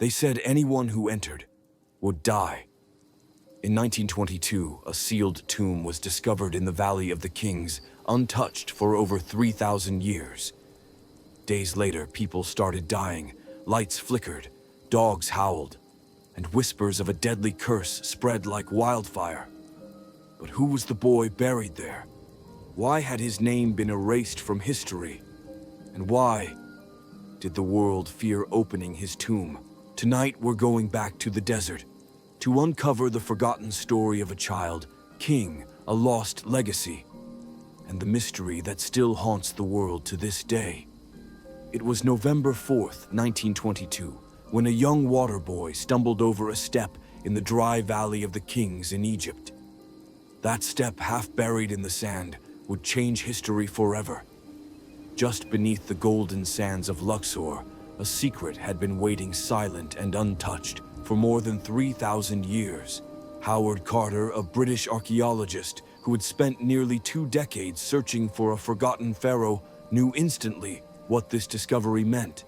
They said anyone who entered would die. In 1922, a sealed tomb was discovered in the Valley of the Kings, untouched for over 3,000 years. Days later, people started dying, lights flickered, dogs howled, and whispers of a deadly curse spread like wildfire. But who was the boy buried there? Why had his name been erased from history? And why did the world fear opening his tomb? Tonight, we're going back to the desert to uncover the forgotten story of a child, king, a lost legacy, and the mystery that still haunts the world to this day. It was November 4th, 1922, when a young water boy stumbled over a step in the dry Valley of the Kings in Egypt. That step, half buried in the sand, would change history forever. Just beneath the golden sands of Luxor, a secret had been waiting silent and untouched for more than 3,000 years. Howard Carter, a British archaeologist who had spent nearly 2 decades searching for a forgotten pharaoh, knew instantly what this discovery meant.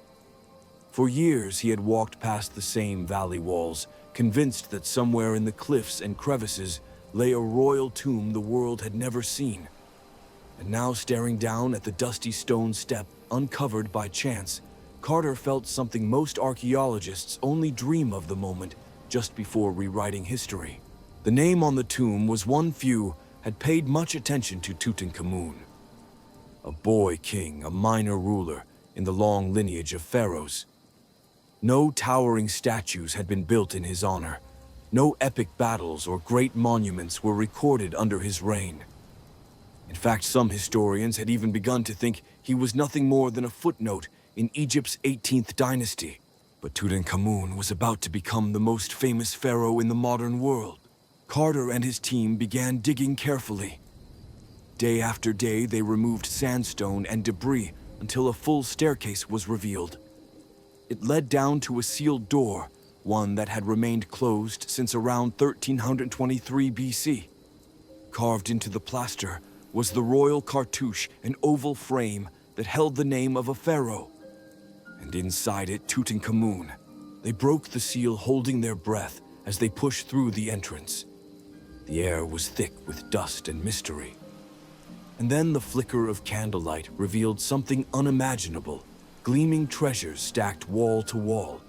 For years, he had walked past the same valley walls, convinced that somewhere in the cliffs and crevices lay a royal tomb the world had never seen. And now, staring down at the dusty stone step uncovered by chance, Carter felt something most archaeologists only dream of the moment just before rewriting history. The name on the tomb was one few had paid much attention to Tutankhamun. A boy king, a minor ruler in the long lineage of pharaohs. No towering statues had been built in his honor. No epic battles or great monuments were recorded under his reign. In fact, some historians had even begun to think he was nothing more than a footnote in Egypt's 18th dynasty. But Tutankhamun was about to become the most famous pharaoh in the modern world. Carter and his team began digging carefully. Day after day, they removed sandstone and debris until a full staircase was revealed. It led down to a sealed door, one that had remained closed since around 1323 BC. Carved into the plaster was the royal cartouche, an oval frame that held the name of a pharaoh. And inside it, Tutankhamun. They broke the seal, holding their breath as they pushed through the entrance. The air was thick with dust and mystery. And then the flicker of candlelight revealed something unimaginable. Gleaming treasures stacked wall to wall,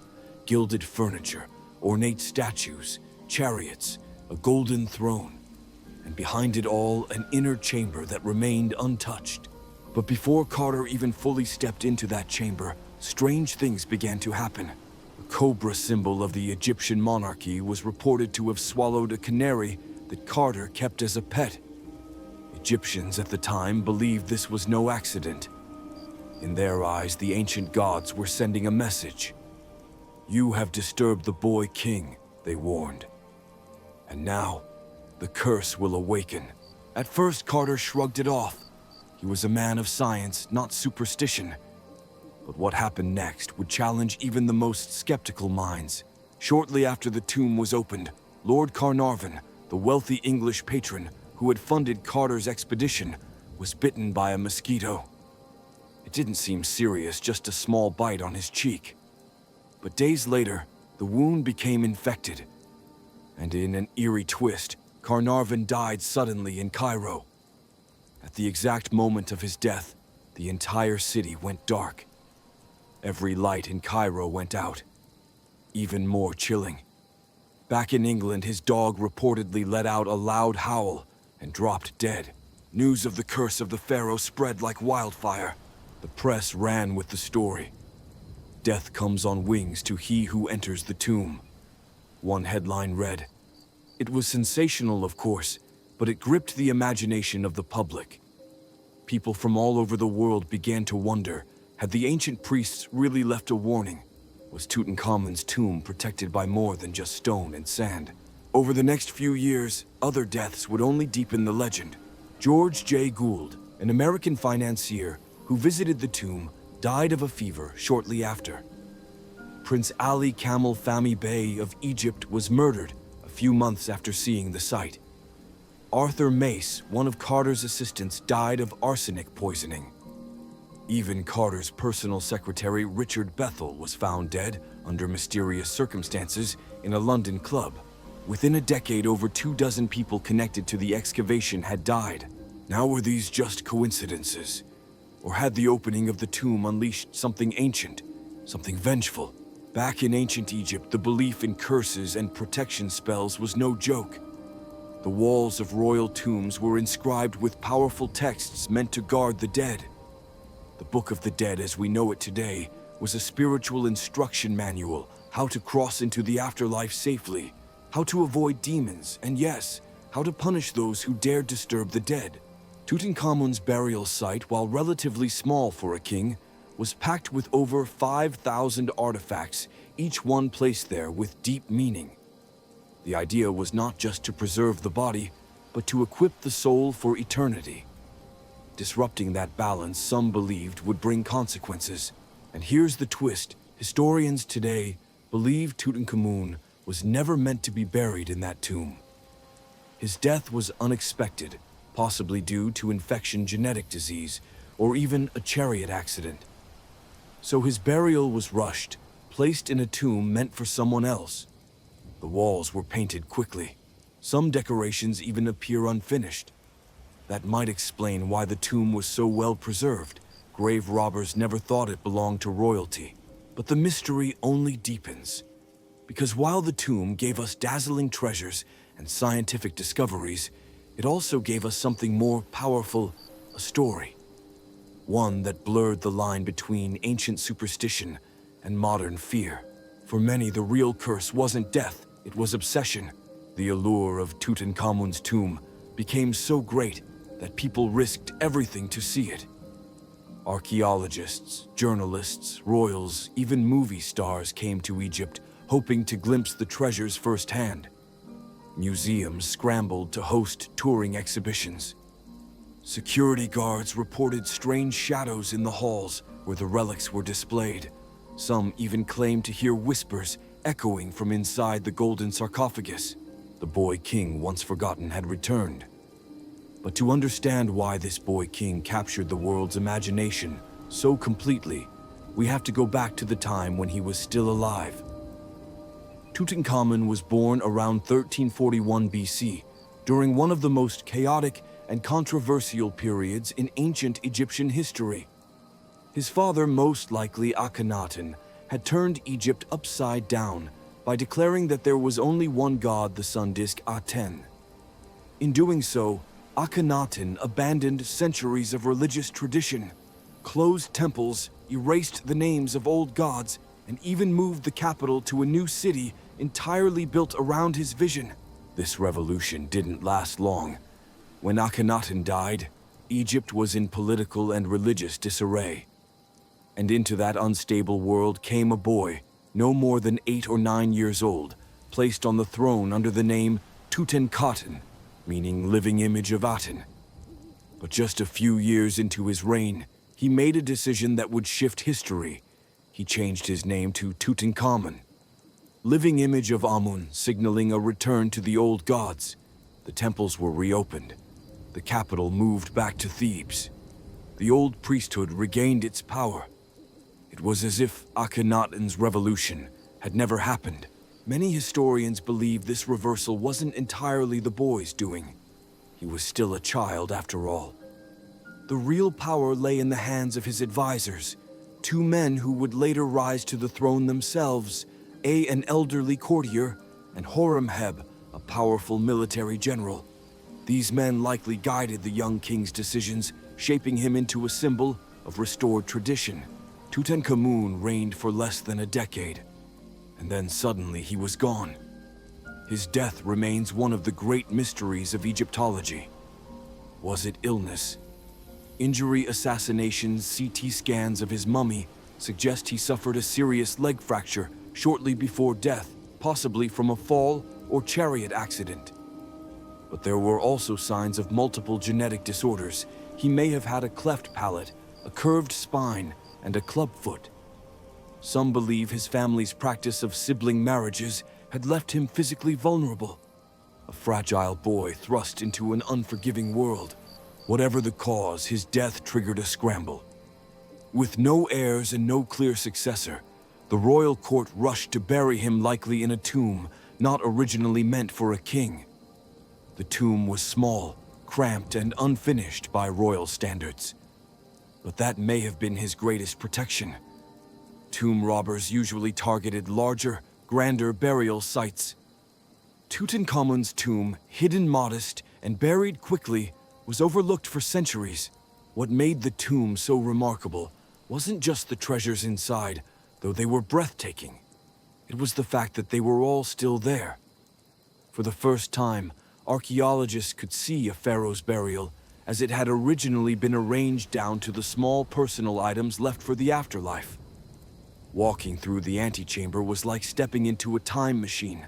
gilded furniture, ornate statues, chariots, a golden throne, and behind it all, an inner chamber that remained untouched. But before Carter even fully stepped into that chamber, strange things began to happen. The cobra symbol of the Egyptian monarchy was reported to have swallowed a canary that Carter kept as a pet. Egyptians at the time believed this was no accident. In their eyes, the ancient gods were sending a message. "You have disturbed the boy king," they warned. "And now, the curse will awaken." At first, Carter shrugged it off. He was a man of science, not superstition. But what happened next would challenge even the most skeptical minds. Shortly after the tomb was opened, Lord Carnarvon, the wealthy English patron who had funded Carter's expedition, was bitten by a mosquito. It didn't seem serious, just a small bite on his cheek. But days later, the wound became infected. And in an eerie twist, Carnarvon died suddenly in Cairo. At the exact moment of his death, the entire city went dark. Every light in Cairo went out. Even more chilling. Back in England, his dog reportedly let out a loud howl and dropped dead. News of the curse of the pharaoh spread like wildfire. The press ran with the story. "Death comes on wings to he who enters the tomb." One headline read. It was sensational, of course, but it gripped the imagination of the public. People from all over the world began to wonder, had the ancient priests really left a warning? Was Tutankhamun's tomb protected by more than just stone and sand? Over the next few years, other deaths would only deepen the legend. George J. Gould, an American financier who visited the tomb, died of a fever shortly after. Prince Ali Kamel Fahmy Bey of Egypt was murdered a few months after seeing the site. Arthur Mace, one of Carter's assistants, died of arsenic poisoning. Even Carter's personal secretary, Richard Bethel, was found dead under mysterious circumstances in a London club. Within a decade, over 24 people connected to the excavation had died. Now, were these just coincidences? Or had the opening of the tomb unleashed something ancient, something vengeful? Back in ancient Egypt, the belief in curses and protection spells was no joke. The walls of royal tombs were inscribed with powerful texts meant to guard the dead. The Book of the Dead, as we know it today, was a spiritual instruction manual, how to cross into the afterlife safely, how to avoid demons, and yes, how to punish those who dared disturb the dead. Tutankhamun's burial site, while relatively small for a king, was packed with over 5,000 artifacts, each one placed there with deep meaning. The idea was not just to preserve the body, but to equip the soul for eternity. Disrupting that balance, some believed, would bring consequences. And here's the twist. Historians today believe Tutankhamun was never meant to be buried in that tomb. His death was unexpected, possibly due to infection, genetic disease, or even a chariot accident. So his burial was rushed, placed in a tomb meant for someone else. The walls were painted quickly. Some decorations even appear unfinished. That might explain why the tomb was so well preserved. Grave robbers never thought it belonged to royalty. But the mystery only deepens. Because while the tomb gave us dazzling treasures and scientific discoveries, it also gave us something more powerful, a story. One that blurred the line between ancient superstition and modern fear. For many, the real curse wasn't death, it was obsession. The allure of Tutankhamun's tomb became so great that people risked everything to see it. Archaeologists, journalists, royals, even movie stars came to Egypt hoping to glimpse the treasures firsthand. Museums scrambled to host touring exhibitions. Security guards reported strange shadows in the halls where the relics were displayed. Some even claimed to hear whispers echoing from inside the golden sarcophagus. The boy king, once forgotten, had returned. But to understand why this boy king captured the world's imagination so completely, we have to go back to the time when he was still alive. Tutankhamun was born around 1341 BC, during one of the most chaotic and controversial periods in ancient Egyptian history. His father, most likely Akhenaten, had turned Egypt upside down by declaring that there was only one god, the sun disk Aten. In doing so, Akhenaten abandoned centuries of religious tradition, closed temples, erased the names of old gods, and even moved the capital to a new city entirely built around his vision. This revolution didn't last long. When Akhenaten died, Egypt was in political and religious disarray. And into that unstable world came a boy, no more than 8 or 9 years old, placed on the throne under the name Tutankhaten, meaning living image of Aten. But just a few years into his reign, he made a decision that would shift history. He changed his name to Tutankhamun, living image of Amun, signaling a return to the old gods. The temples were reopened. The capital moved back to Thebes. The old priesthood regained its power. It was as if Akhenaten's revolution had never happened. Many historians believe this reversal wasn't entirely the boy's doing. He was still a child after all. The real power lay in the hands of his advisors, 2 men who would later rise to the throne themselves, an elderly courtier, and Horemheb, a powerful military general. These men likely guided the young king's decisions, shaping him into a symbol of restored tradition. Tutankhamun reigned for less than a decade, and then suddenly he was gone. His death remains one of the great mysteries of Egyptology. Was it illness? Injury, assassinations, CT scans of his mummy suggest he suffered a serious leg fracture shortly before death, possibly from a fall or chariot accident. But there were also signs of multiple genetic disorders. He may have had a cleft palate, a curved spine, and a clubfoot. Some believe his family's practice of sibling marriages had left him physically vulnerable. A fragile boy thrust into an unforgiving world. Whatever the cause, his death triggered a scramble. With no heirs and no clear successor, the royal court rushed to bury him, likely in a tomb not originally meant for a king. The tomb was small, cramped, and unfinished by royal standards. But that may have been his greatest protection. Tomb robbers usually targeted larger, grander burial sites. Tutankhamun's tomb, hidden modest and buried quickly, was overlooked for centuries. What made the tomb so remarkable wasn't just the treasures inside, though they were breathtaking. It was the fact that they were all still there. For the first time, archaeologists could see a pharaoh's burial as it had originally been arranged down to the small personal items left for the afterlife. Walking through the antechamber was like stepping into a time machine.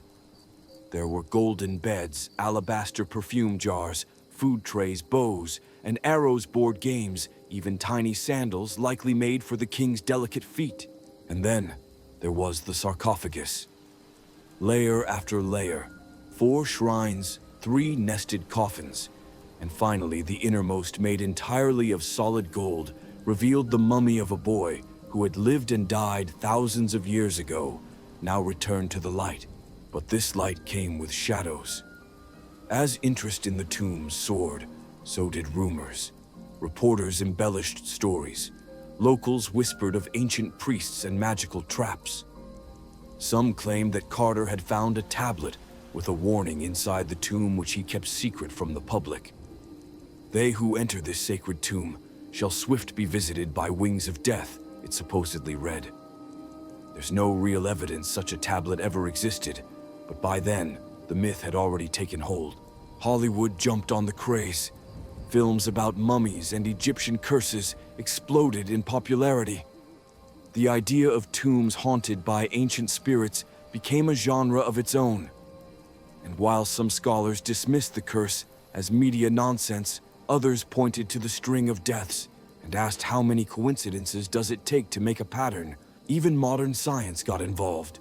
There were golden beds, alabaster perfume jars, food trays, bows, and arrows, board games, even tiny sandals likely made for the king's delicate feet. And then there was the sarcophagus. Layer after layer, 4 shrines, 3 nested coffins, and finally the innermost, made entirely of solid gold, revealed the mummy of a boy who had lived and died thousands of years ago, now returned to the light. But this light came with shadows. As interest in the tombs soared, so did rumors. Reporters embellished stories. Locals whispered of ancient priests and magical traps. Some claimed that Carter had found a tablet with a warning inside the tomb which he kept secret from the public. They who enter this sacred tomb shall swift be visited by wings of death, it supposedly read. There's no real evidence such a tablet ever existed, but by then, the myth had already taken hold. Hollywood jumped on the craze. Films about mummies and Egyptian curses exploded in popularity. The idea of tombs haunted by ancient spirits became a genre of its own. And while some scholars dismissed the curse as media nonsense, others pointed to the string of deaths and asked how many coincidences does it take to make a pattern. Even modern science got involved.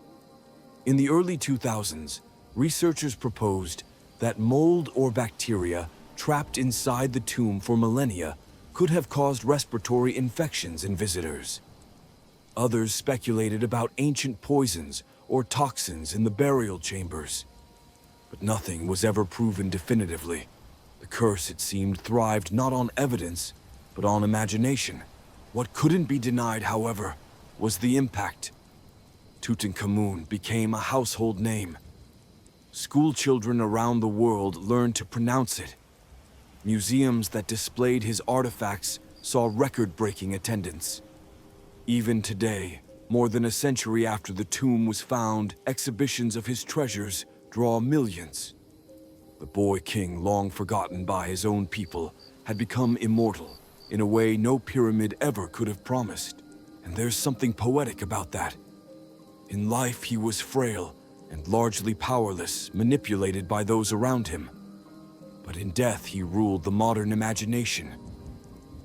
In the early 2000s, researchers proposed that mold or bacteria trapped inside the tomb for millennia could have caused respiratory infections in visitors. Others speculated about ancient poisons or toxins in the burial chambers. But nothing was ever proven definitively. The curse, it seemed, thrived not on evidence, but on imagination. What couldn't be denied, however, was the impact. Tutankhamun became a household name. School children around the world learned to pronounce it. Museums that displayed his artifacts saw record-breaking attendance. Even today, more than a century after the tomb was found, exhibitions of his treasures draw millions. The boy king, long forgotten by his own people, had become immortal in a way no pyramid ever could have promised. And there's something poetic about that. In life, he was frail and largely powerless, manipulated by those around him. But in death, he ruled the modern imagination.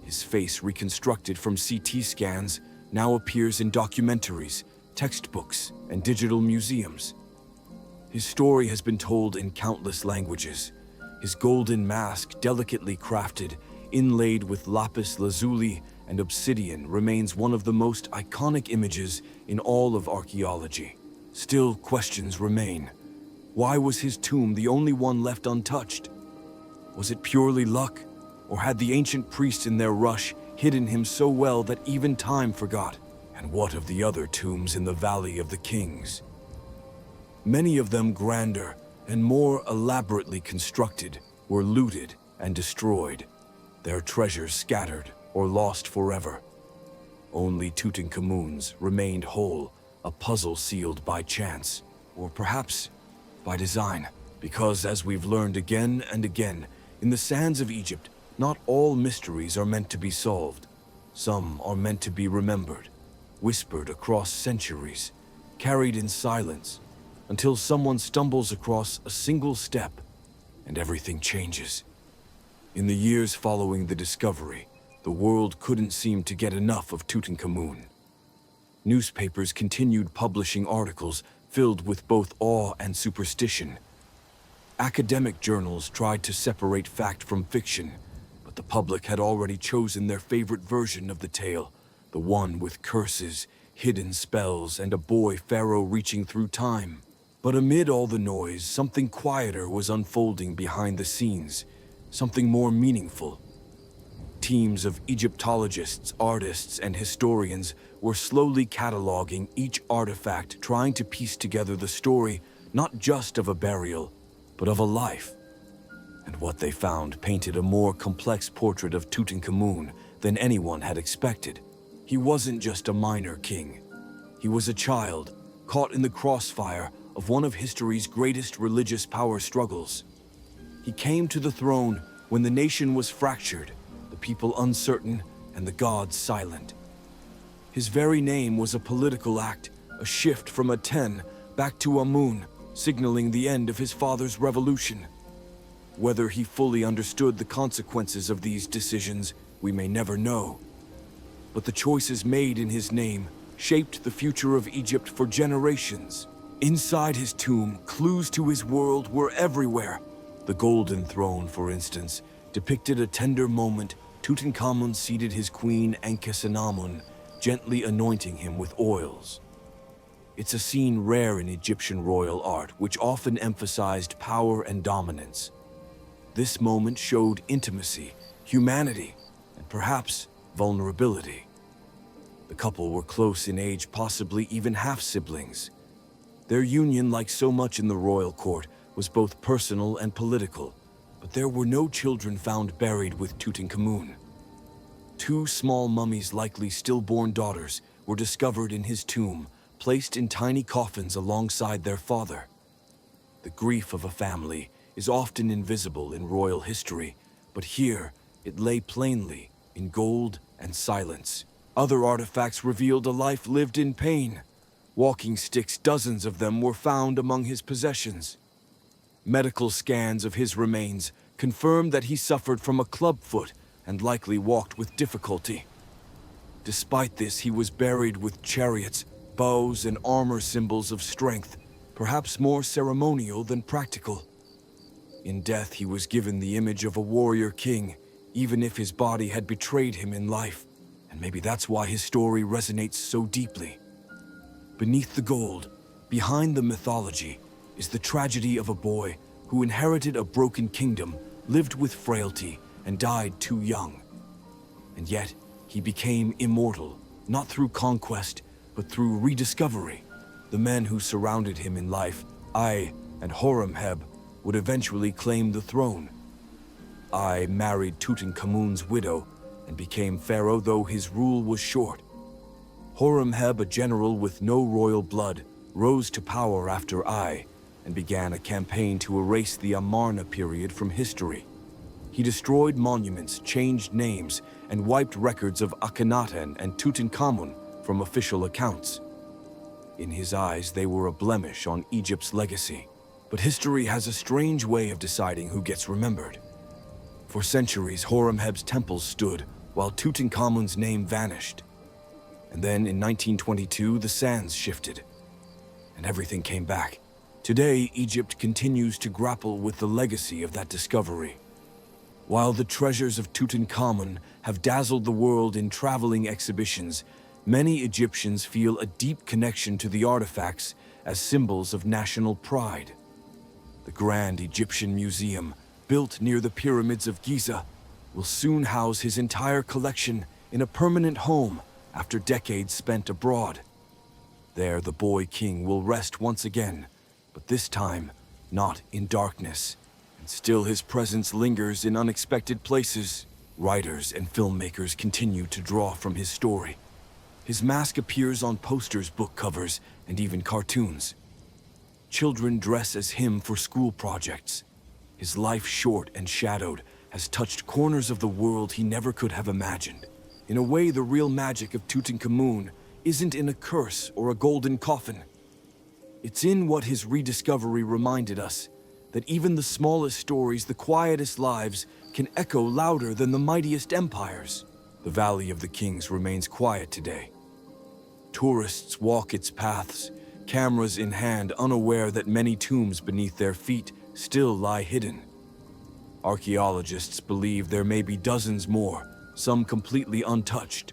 His face, reconstructed from CT scans, now appears in documentaries, textbooks, and digital museums. His story has been told in countless languages. His golden mask, delicately crafted, inlaid with lapis lazuli and obsidian, remains one of the most iconic images in all of archaeology. Still, questions remain. Why was his tomb the only one left untouched? Was it purely luck, or had the ancient priests in their rush hidden him so well that even time forgot? And what of the other tombs in the Valley of the Kings? Many of them, grander and more elaborately constructed, were looted and destroyed, their treasures scattered or lost forever. Only Tutankhamun's remained whole, a puzzle sealed by chance, or perhaps by design. Because, as we've learned again and again, in the sands of Egypt, not all mysteries are meant to be solved. Some are meant to be remembered, whispered across centuries, carried in silence, until someone stumbles across a single step and everything changes. In the years following the discovery, the world couldn't seem to get enough of Tutankhamun. Newspapers continued publishing articles filled with both awe and superstition. Academic journals tried to separate fact from fiction, but the public had already chosen their favorite version of the tale, the one with curses, hidden spells, and a boy pharaoh reaching through time. But amid all the noise, something quieter was unfolding behind the scenes, something more meaningful. Teams of Egyptologists, artists, and historians were slowly cataloging each artifact, trying to piece together the story not just of a burial, but of a life. And what they found painted a more complex portrait of Tutankhamun than anyone had expected. He wasn't just a minor king. He was a child, caught in the crossfire of one of history's greatest religious power struggles. He came to the throne when the nation was fractured, the people uncertain, and the gods silent. His very name was a political act, a shift from a 10 back to Amun, signaling the end of his father's revolution. Whether he fully understood the consequences of these decisions, we may never know. But the choices made in his name shaped the future of Egypt for generations. Inside his tomb, clues to his world were everywhere. The Golden Throne, for instance, depicted a tender moment. Tutankhamun seated his queen Ankhesenamun, gently anointing him with oils. It's a scene rare in Egyptian royal art, which often emphasized power and dominance. This moment showed intimacy, humanity, and perhaps vulnerability. The couple were close in age, possibly even half-siblings. Their union, like so much in the royal court, was both personal and political, but there were no children found buried with Tutankhamun. 2 small mummies, likely stillborn daughters, were discovered in his tomb, placed in tiny coffins alongside their father. The grief of a family is often invisible in royal history, but here it lay plainly in gold and silence. Other artifacts revealed a life lived in pain. Walking sticks, dozens of them, were found among his possessions. Medical scans of his remains confirmed that he suffered from a clubfoot and likely walked with difficulty. Despite this, he was buried with chariots, bows, and armor, symbols of strength, perhaps more ceremonial than practical. In death, he was given the image of a warrior king, even if his body had betrayed him in life, and maybe that's why his story resonates so deeply. Beneath the gold, behind the mythology, is the tragedy of a boy who inherited a broken kingdom, lived with frailty, and died too young. And yet, he became immortal, not through conquest, but through rediscovery. The men who surrounded him in life, Ai and Horemheb, would eventually claim the throne. Ai married Tutankhamun's widow and became pharaoh, though his rule was short. Horemheb, a general with no royal blood, rose to power after Ai and began a campaign to erase the Amarna period from history. He destroyed monuments, changed names, and wiped records of Akhenaten and Tutankhamun from official accounts. In his eyes, they were a blemish on Egypt's legacy. But history has a strange way of deciding who gets remembered. For centuries, Horemheb's temples stood, while Tutankhamun's name vanished. And then, in 1922, the sands shifted, and everything came back. Today, Egypt continues to grapple with the legacy of that discovery. While the treasures of Tutankhamun have dazzled the world in traveling exhibitions, many Egyptians feel a deep connection to the artifacts as symbols of national pride. The Grand Egyptian Museum, built near the pyramids of Giza, will soon house his entire collection in a permanent home after decades spent abroad. There, the boy king will rest once again, but this time, not in darkness. And still his presence lingers in unexpected places. Writers and filmmakers continue to draw from his story. His mask appears on posters, book covers, and even cartoons. Children dress as him for school projects. His life, short and shadowed, has touched corners of the world he never could have imagined. In a way, the real magic of Tutankhamun isn't in a curse or a golden coffin. It's in what his rediscovery reminded us, that even the smallest stories, the quietest lives, can echo louder than the mightiest empires. The Valley of the Kings remains quiet today. Tourists walk its paths, cameras in hand, unaware that many tombs beneath their feet still lie hidden. Archaeologists believe there may be dozens more, some completely untouched.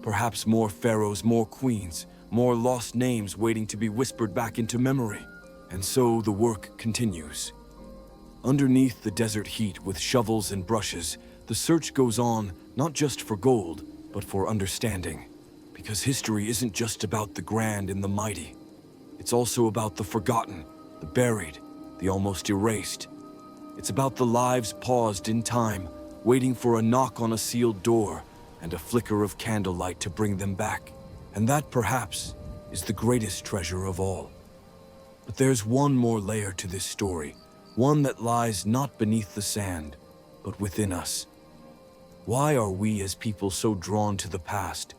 Perhaps more pharaohs, more queens, more lost names waiting to be whispered back into memory. And so the work continues. Underneath the desert heat with shovels and brushes, the search goes on, not just for gold, but for understanding. Because history isn't just about the grand and the mighty. It's also about the forgotten, the buried, the almost erased. It's about the lives paused in time, waiting for a knock on a sealed door and a flicker of candlelight to bring them back. And that, perhaps, is the greatest treasure of all. But there's one more layer to this story, one that lies not beneath the sand, but within us. Why are we as people so drawn to the past?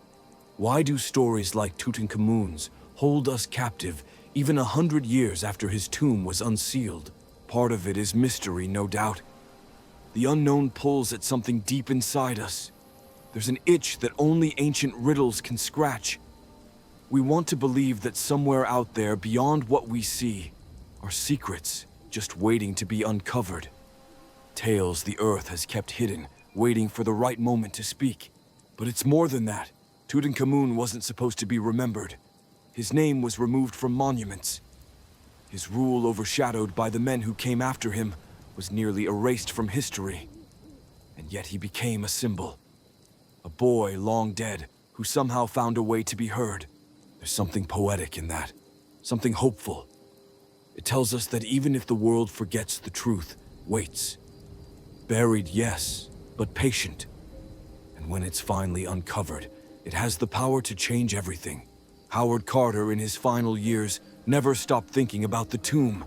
Why do stories like Tutankhamun's hold us captive even 100 years after his tomb was unsealed? Part of it is mystery, no doubt. The unknown pulls at something deep inside us. There's an itch that only ancient riddles can scratch. We want to believe that somewhere out there, beyond what we see, are secrets just waiting to be uncovered. Tales the earth has kept hidden, waiting for the right moment to speak. But it's more than that. Tutankhamun wasn't supposed to be remembered. His name was removed from monuments. His rule, overshadowed by the men who came after him, was nearly erased from history. And yet he became a symbol. A boy long dead, who somehow found a way to be heard. There's something poetic in that, something hopeful. It tells us that even if the world forgets, the truth waits. Buried, yes, but patient. And when it's finally uncovered, it has the power to change everything. Howard Carter, in his final years, never stopped thinking about the tomb.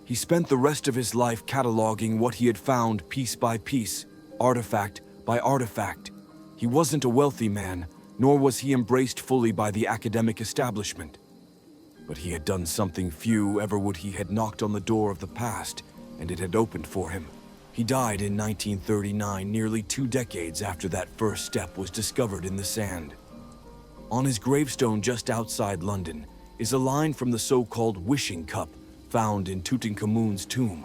He spent the rest of his life cataloging what he had found piece by piece, artifact by artifact. He wasn't a wealthy man, nor was he embraced fully by the academic establishment. But he had done something few ever would. He had knocked on the door of the past, and it had opened for him. He died in 1939, nearly 2 decades after that first step was discovered in the sand. On his gravestone just outside London is a line from the so-called wishing cup found in Tutankhamun's tomb.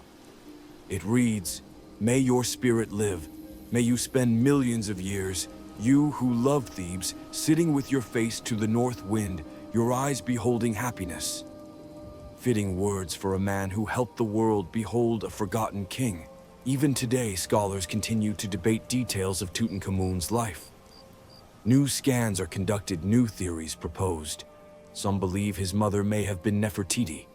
It reads, "May your spirit live. May you spend millions of years, you who love Thebes, sitting with your face to the north wind, your eyes beholding happiness." Fitting words for a man who helped the world behold a forgotten king. Even today, scholars continue to debate details of Tutankhamun's life. New scans are conducted, new theories proposed. Some believe his mother may have been Nefertiti.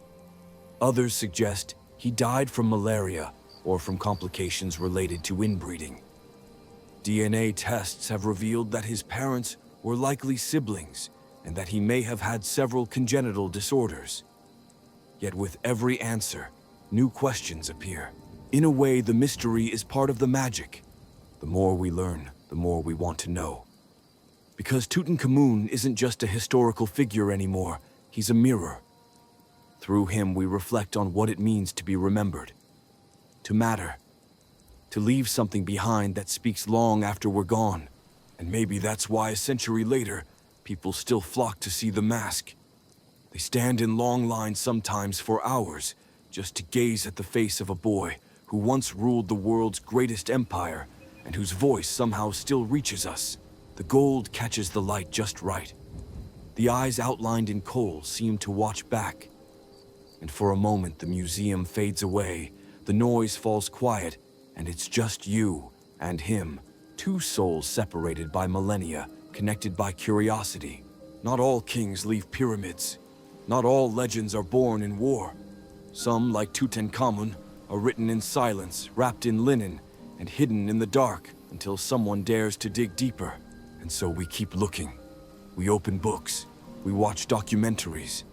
Others suggest he died from malaria or from complications related to inbreeding. DNA tests have revealed that his parents were likely siblings and that he may have had several congenital disorders. Yet with every answer, new questions appear. In a way, the mystery is part of the magic. The more we learn, the more we want to know. Because Tutankhamun isn't just a historical figure anymore, he's a mirror. Through him, we reflect on what it means to be remembered, to matter, to leave something behind that speaks long after we're gone. And maybe that's why a century later, people still flock to see the mask. They stand in long lines, sometimes for hours, just to gaze at the face of a boy who once ruled the world's greatest empire and whose voice somehow still reaches us. The gold catches the light just right. The eyes outlined in kohl seem to watch back. And for a moment, the museum fades away, the noise falls quiet, and it's just you and him, 2 souls separated by millennia, connected by curiosity. Not all kings leave pyramids. Not all legends are born in war. Some, like Tutankhamun, are written in silence, wrapped in linen, and hidden in the dark until someone dares to dig deeper. And so we keep looking. We open books. We watch documentaries.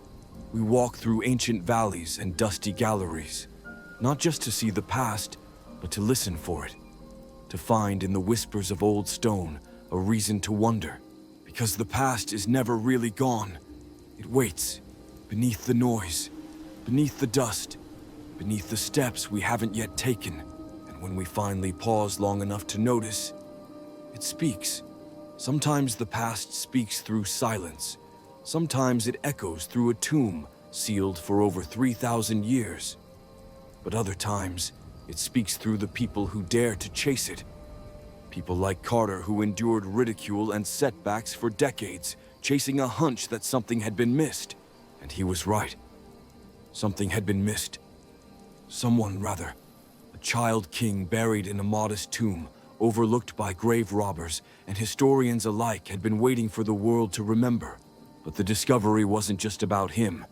We walk through ancient valleys and dusty galleries, not just to see the past, but to listen for it, to find in the whispers of old stone a reason to wonder. Because the past is never really gone. It waits, beneath the noise, beneath the dust, beneath the steps we haven't yet taken. And when we finally pause long enough to notice, it speaks. Sometimes the past speaks through silence. Sometimes it echoes through a tomb sealed for over 3,000 years. But other times, it speaks through the people who dare to chase it. People like Carter who endured ridicule and setbacks for decades, chasing a hunch that something had been missed. And he was right. Something had been missed. Someone, rather. A child king buried in a modest tomb, overlooked by grave robbers, and historians alike had been waiting for the world to remember. But the discovery wasn't just about him.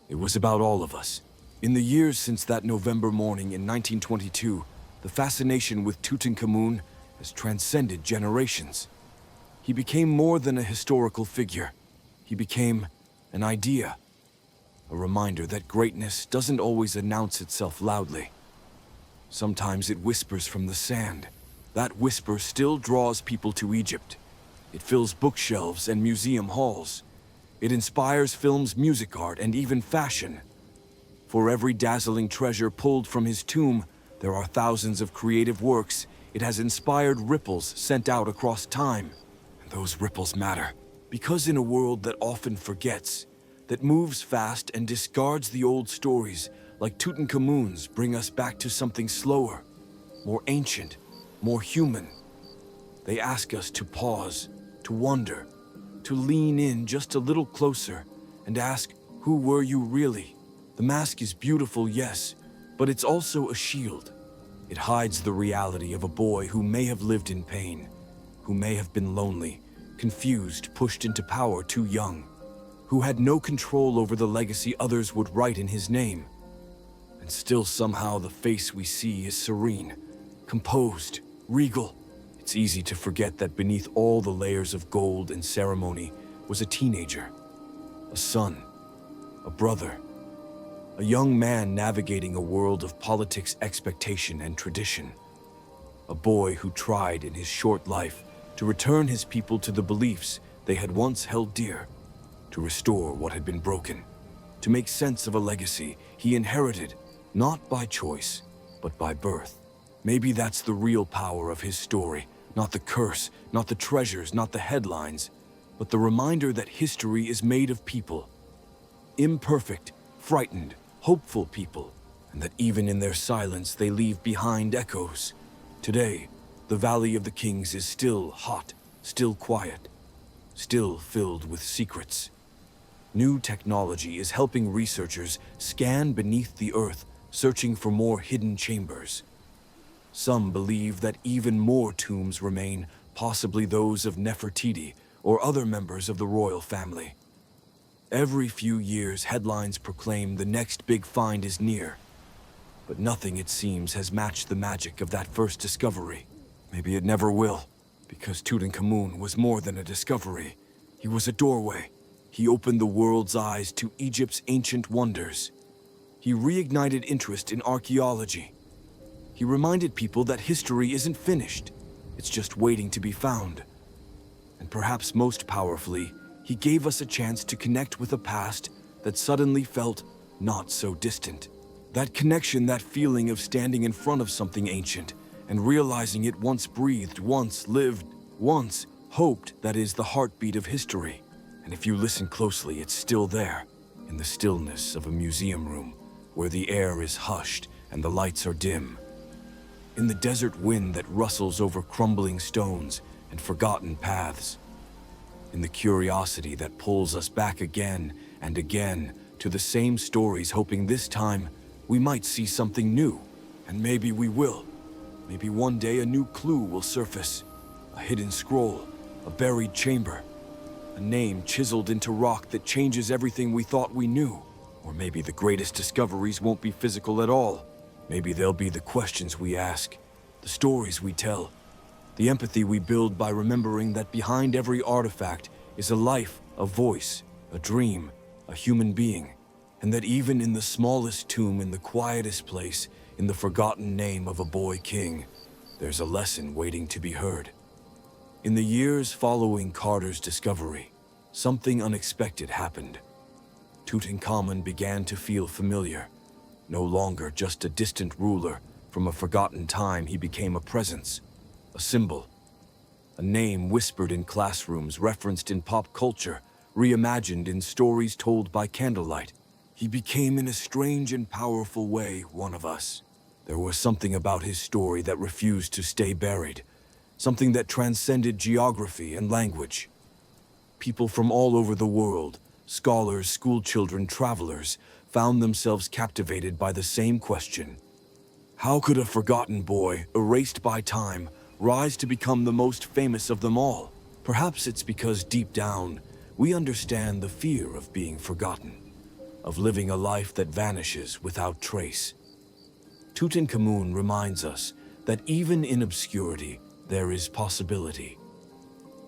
It was about all of us. In the years since that November morning in 1922, the fascination with Tutankhamun has transcended generations. He became more than a historical figure. He became an idea. A reminder that greatness doesn't always announce itself loudly. Sometimes it whispers from the sand. That whisper still draws people to Egypt. It fills bookshelves and museum halls. It inspires films, music, art, and even fashion. For every dazzling treasure pulled from his tomb, there are thousands of creative works it has inspired, ripples sent out across time. And those ripples matter, because in a world that often forgets, that moves fast and discards the old stories, like Tutankhamun's, bring us back to something slower, more ancient, more human. They ask us to pause, to wonder, to lean in just a little closer and ask, who were you really? The mask is beautiful, yes, but it's also a shield. It hides the reality of a boy who may have lived in pain, who may have been lonely, confused, pushed into power too young, who had no control over the legacy others would write in his name. And still somehow the face we see is serene, composed, regal. It's easy to forget that beneath all the layers of gold and ceremony was a teenager, a son, a brother, a young man navigating a world of politics, expectation, and tradition. A boy who tried in his short life to return his people to the beliefs they had once held dear, to restore what had been broken, to make sense of a legacy he inherited, not by choice, but by birth. Maybe that's the real power of his story, not the curse, not the treasures, not the headlines, but the reminder that history is made of people. Imperfect, frightened, hopeful people, and that even in their silence they leave behind echoes. Today, the Valley of the Kings is still hot, still quiet, still filled with secrets. New technology is helping researchers scan beneath the earth, searching for more hidden chambers. Some believe that even more tombs remain, possibly those of Nefertiti or other members of the royal family. Every few years, headlines proclaim the next big find is near. But nothing, it seems, has matched the magic of that first discovery. Maybe it never will, because Tutankhamun was more than a discovery. He was a doorway. He opened the world's eyes to Egypt's ancient wonders. He reignited interest in archaeology. He reminded people that history isn't finished. It's just waiting to be found. And perhaps most powerfully, he gave us a chance to connect with a past that suddenly felt not so distant. That connection, that feeling of standing in front of something ancient and realizing it once breathed, once lived, once hoped. That is the heartbeat of history. And if you listen closely, it's still there, in the stillness of a museum room, where the air is hushed and the lights are dim. In the desert wind that rustles over crumbling stones and forgotten paths. In the curiosity that pulls us back again and again to the same stories, hoping this time we might see something new. And maybe we will. Maybe one day a new clue will surface. A hidden scroll, a buried chamber, a name chiseled into rock that changes everything we thought we knew. Or maybe the greatest discoveries won't be physical at all. Maybe they'll be the questions we ask, the stories we tell, the empathy we build by remembering that behind every artifact is a life, a voice, a dream, a human being, and that even in the smallest tomb, in the quietest place, in the forgotten name of a boy king, there's a lesson waiting to be heard. In the years following Carter's discovery, something unexpected happened. Tutankhamun began to feel familiar. No longer just a distant ruler from a forgotten time, he became a presence. A symbol, a name whispered in classrooms, referenced in pop culture, reimagined in stories told by candlelight. He became, in a strange and powerful way, one of us. There was something about his story that refused to stay buried, something that transcended geography and language. People from all over the world, scholars, schoolchildren, travelers, found themselves captivated by the same question. How could a forgotten boy, erased by time, rise to become the most famous of them all? Perhaps it's because deep down, we understand the fear of being forgotten, of living a life that vanishes without trace. Tutankhamun reminds us that even in obscurity, there is possibility.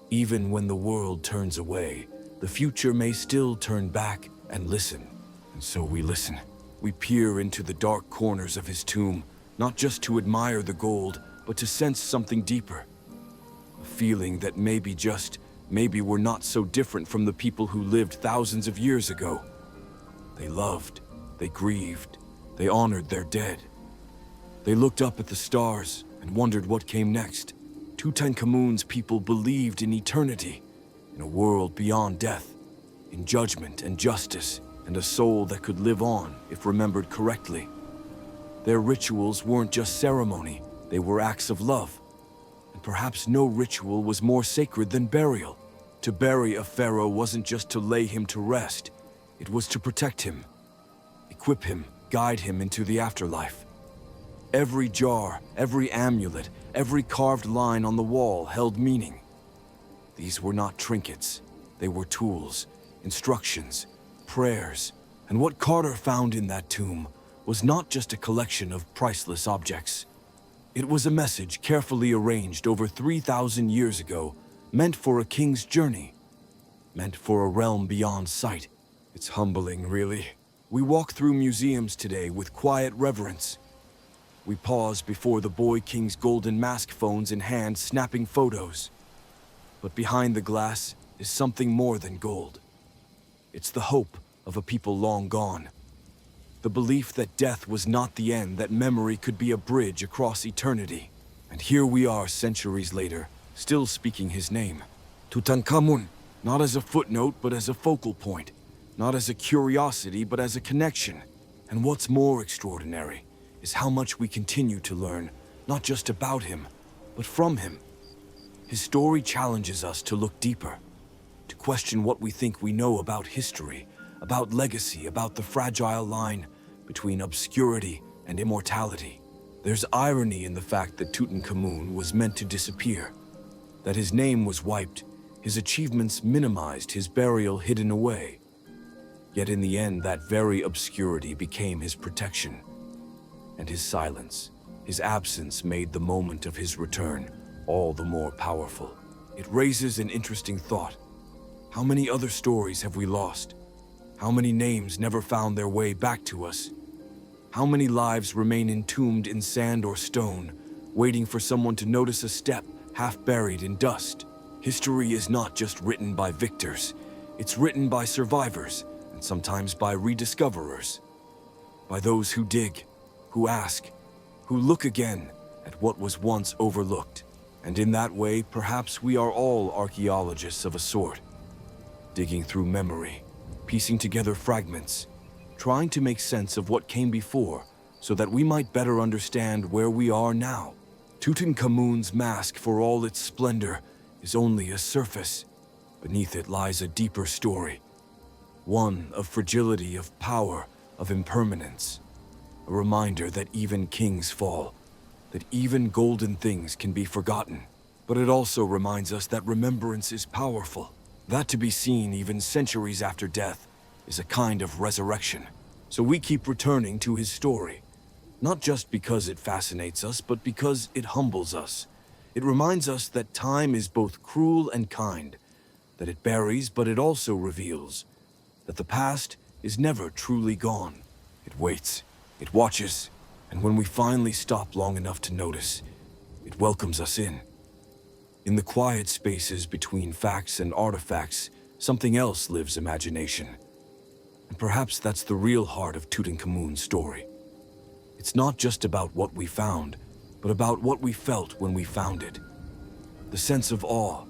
Even when the world turns away, the future may still turn back and listen. And so we listen. We peer into the dark corners of his tomb, not just to admire the gold, but to sense something deeper. A feeling that maybe we're not so different from the people who lived thousands of years ago. They loved, they grieved, they honored their dead. They looked up at the stars and wondered what came next. Tutankhamun's people believed in eternity, in a world beyond death, in judgment and justice, and a soul that could live on if remembered correctly. Their rituals weren't just ceremony, they were acts of love. And perhaps no ritual was more sacred than burial. To bury a pharaoh wasn't just to lay him to rest, it was to protect him, equip him, guide him into the afterlife. Every jar, every amulet, every carved line on the wall held meaning. These were not trinkets, they were tools, instructions, prayers, and what Carter found in that tomb was not just a collection of priceless objects. It was a message carefully arranged over 3,000 years ago, meant for a king's journey, meant for a realm beyond sight. It's humbling, really. We walk through museums today with quiet reverence. We pause before the boy king's golden mask, phones in hand, snapping photos. But behind the glass is something more than gold. It's the hope of a people long gone. The belief that death was not the end, that memory could be a bridge across eternity. And here we are centuries later, still speaking his name. Tutankhamun, not as a footnote, but as a focal point. Not as a curiosity, but as a connection. And what's more extraordinary is how much we continue to learn, not just about him, but from him. His story challenges us to look deeper, to question what we think we know about history, about legacy, about the fragile line between obscurity and immortality. There's irony in the fact that Tutankhamun was meant to disappear, that his name was wiped, his achievements minimized, his burial hidden away. Yet in the end, that very obscurity became his protection. And his silence, his absence made the moment of his return all the more powerful. It raises an interesting thought. How many other stories have we lost? How many names never found their way back to us? How many lives remain entombed in sand or stone, waiting for someone to notice a step half buried in dust? History is not just written by victors, it's written by survivors, and sometimes by rediscoverers. By those who dig, who ask, who look again at what was once overlooked. And in that way, perhaps we are all archaeologists of a sort, digging through memory, piecing together fragments, trying to make sense of what came before so that we might better understand where we are now. Tutankhamun's mask, for all its splendor, is only a surface. Beneath it lies a deeper story, one of fragility, of power, of impermanence. A reminder that even kings fall, that even golden things can be forgotten. But it also reminds us that remembrance is powerful, that to be seen even centuries after death is a kind of resurrection. So we keep returning to his story, not just because it fascinates us, but because it humbles us. It reminds us that time is both cruel and kind, that it buries, but it also reveals, that the past is never truly gone. It waits. It watches, and when we finally stop long enough to notice, it welcomes us in. In the quiet spaces between facts and artifacts, something else lives: imagination. And perhaps that's the real heart of Tutankhamun's story. It's not just about what we found, but about what we felt when we found it. The sense of awe,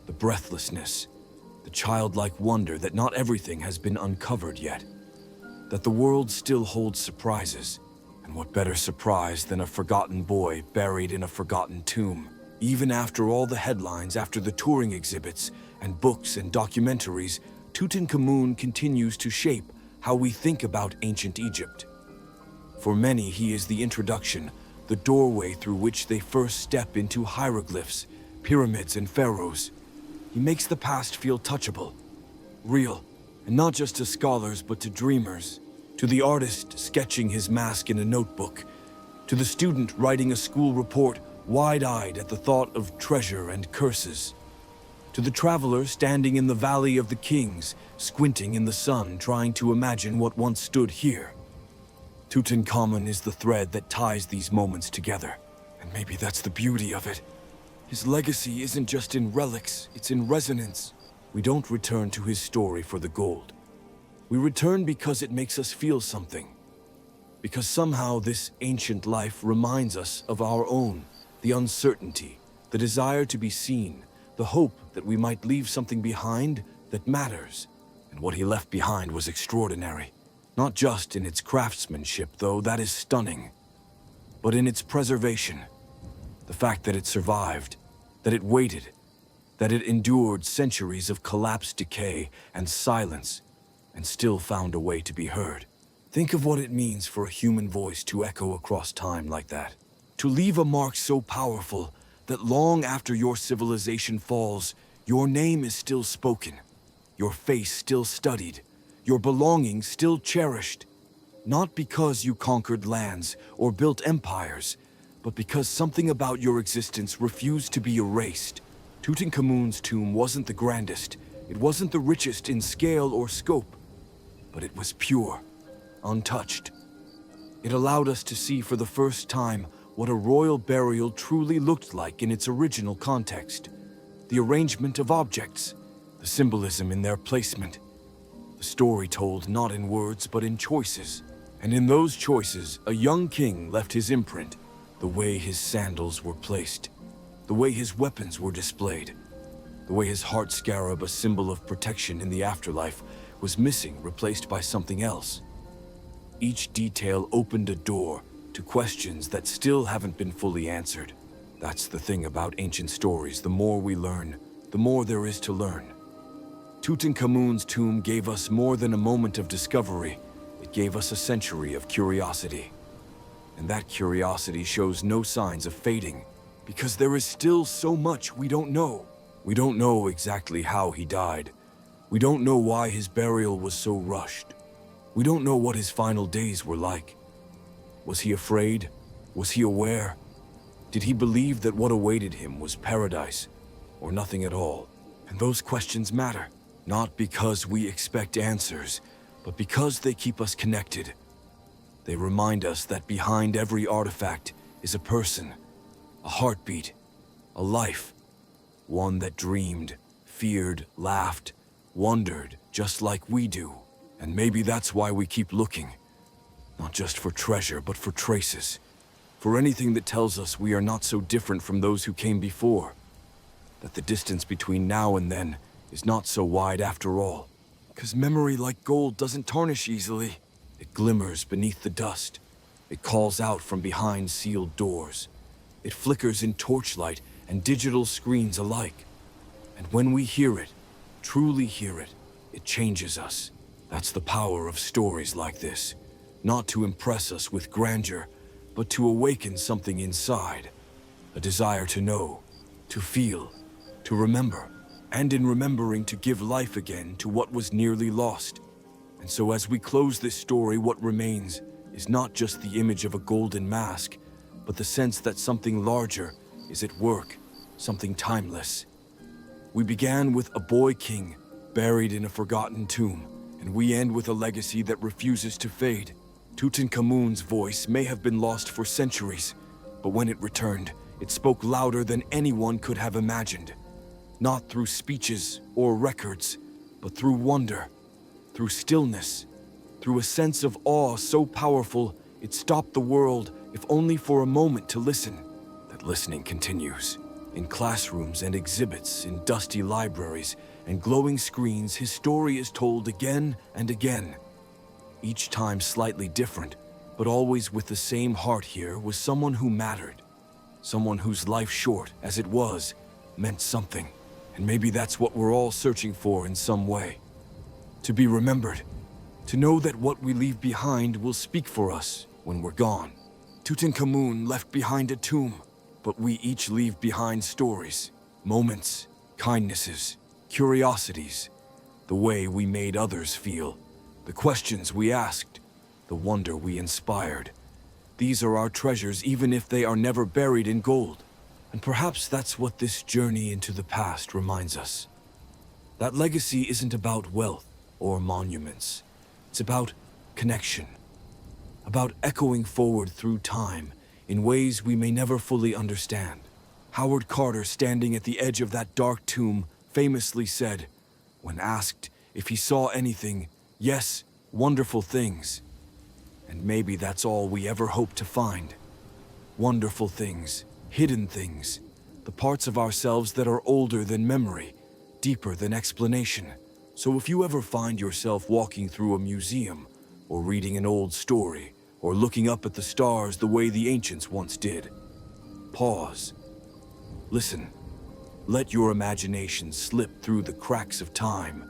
the breathlessness, the childlike wonder that not everything has been uncovered yet. That the world still holds surprises, and what better surprise than a forgotten boy buried in a forgotten tomb? Even after all the headlines, after the touring exhibits and books and documentaries, Tutankhamun continues to shape how we think about ancient Egypt. For many, he is the introduction, the doorway through which they first step into hieroglyphs, pyramids, and pharaohs. He makes the past feel touchable, real, and not just to scholars but to dreamers, to the artist sketching his mask in a notebook, to the student writing a school report wide-eyed at the thought of treasure and curses, to the traveler standing in the Valley of the Kings, squinting in the sun, trying to imagine what once stood here. Tutankhamun is the thread that ties these moments together, and maybe that's the beauty of it. His legacy isn't just in relics, it's in resonance. We don't return to his story for the gold. We return because it makes us feel something. Because somehow this ancient life reminds us of our own, the uncertainty, the desire to be seen, the hope that we might leave something behind that matters. And what he left behind was extraordinary. Not just in its craftsmanship, though that is stunning, but in its preservation. The fact that it survived, that it waited, that it endured centuries of collapsed decay and silence, and still found a way to be heard. Think of what it means for a human voice to echo across time like that. To leave a mark so powerful that long after your civilization falls, your name is still spoken, your face still studied, your belongings still cherished. Not because you conquered lands or built empires, but because something about your existence refused to be erased. Tutankhamun's tomb wasn't the grandest, it wasn't the richest in scale or scope, but it was pure, untouched. It allowed us to see for the first time what a royal burial truly looked like in its original context. The arrangement of objects, the symbolism in their placement, the story told not in words but in choices. And in those choices, a young king left his imprint. The way his sandals were placed, the way his weapons were displayed, the way his heart scarab, a symbol of protection in the afterlife, was missing, replaced by something else. Each detail opened a door to questions that still haven't been fully answered. That's the thing about ancient stories. The more we learn, the more there is to learn. Tutankhamun's tomb gave us more than a moment of discovery. It gave us a century of curiosity. And that curiosity shows no signs of fading, because there is still so much we don't know. We don't know exactly how he died. We don't know why his burial was so rushed. We don't know what his final days were like. Was he afraid? Was he aware? Did he believe that what awaited him was paradise, or nothing at all? And those questions matter, not because we expect answers, but because they keep us connected. They remind us that behind every artifact is a person, a heartbeat, a life, one that dreamed, feared, laughed, wondered, just like we do. And maybe that's why we keep looking. Not just for treasure, but for traces. For anything that tells us we are not so different from those who came before. That the distance between now and then is not so wide after all. Because memory, like gold, doesn't tarnish easily. It glimmers beneath the dust. It calls out from behind sealed doors. It flickers in torchlight and digital screens alike. And when we hear it, truly hear it, it changes us. That's the power of stories like this. Not to impress us with grandeur, but to awaken something inside. A desire to know, to feel, to remember, and in remembering to give life again to what was nearly lost. And so as we close this story, what remains is not just the image of a golden mask, but the sense that something larger is at work, something timeless. We began with a boy king buried in a forgotten tomb, and we end with a legacy that refuses to fade. Tutankhamun's voice may have been lost for centuries, but when it returned, it spoke louder than anyone could have imagined. Not through speeches or records, but through wonder, through stillness, through a sense of awe so powerful it stopped the world, if only for a moment, to listen. That listening continues. In classrooms and exhibits, in dusty libraries and glowing screens, his story is told again and again. Each time slightly different, but always with the same heart. Here was someone who mattered. Someone whose life, short as it was, meant something. And maybe that's what we're all searching for in some way. To be remembered. To know that what we leave behind will speak for us when we're gone. Tutankhamun left behind a tomb, but we each leave behind stories, moments, kindnesses, curiosities, the way we made others feel, the questions we asked, the wonder we inspired. These are our treasures even if they are never buried in gold. And perhaps that's what this journey into the past reminds us. That legacy isn't about wealth or monuments. It's about connection. About echoing forward through time in ways we may never fully understand. Howard Carter, standing at the edge of that dark tomb, famously said, when asked if he saw anything, "Yes, wonderful things." And maybe that's all we ever hope to find. Wonderful things, hidden things, the parts of ourselves that are older than memory, deeper than explanation. So if you ever find yourself walking through a museum, or reading an old story, or looking up at the stars the way the ancients once did, pause. Listen. Let your imagination slip through the cracks of time.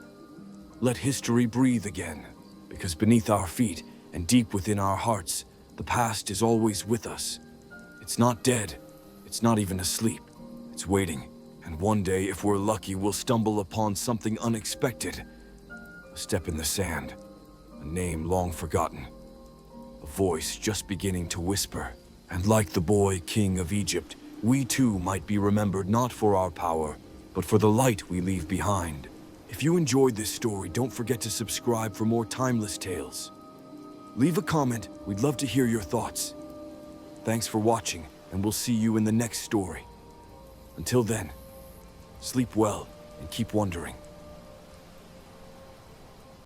Let history breathe again, because beneath our feet and deep within our hearts, the past is always with us. It's not dead. It's not even asleep. It's waiting. And one day, if we're lucky, we'll stumble upon something unexpected. A step in the sand. A name long forgotten. A voice just beginning to whisper. And like the boy king of Egypt, we too might be remembered not for our power, but for the light we leave behind. If you enjoyed this story, don't forget to subscribe for more timeless tales. Leave a comment. We'd love to hear your thoughts. Thanks for watching, and we'll see you in the next story. Until then, sleep well and keep wondering.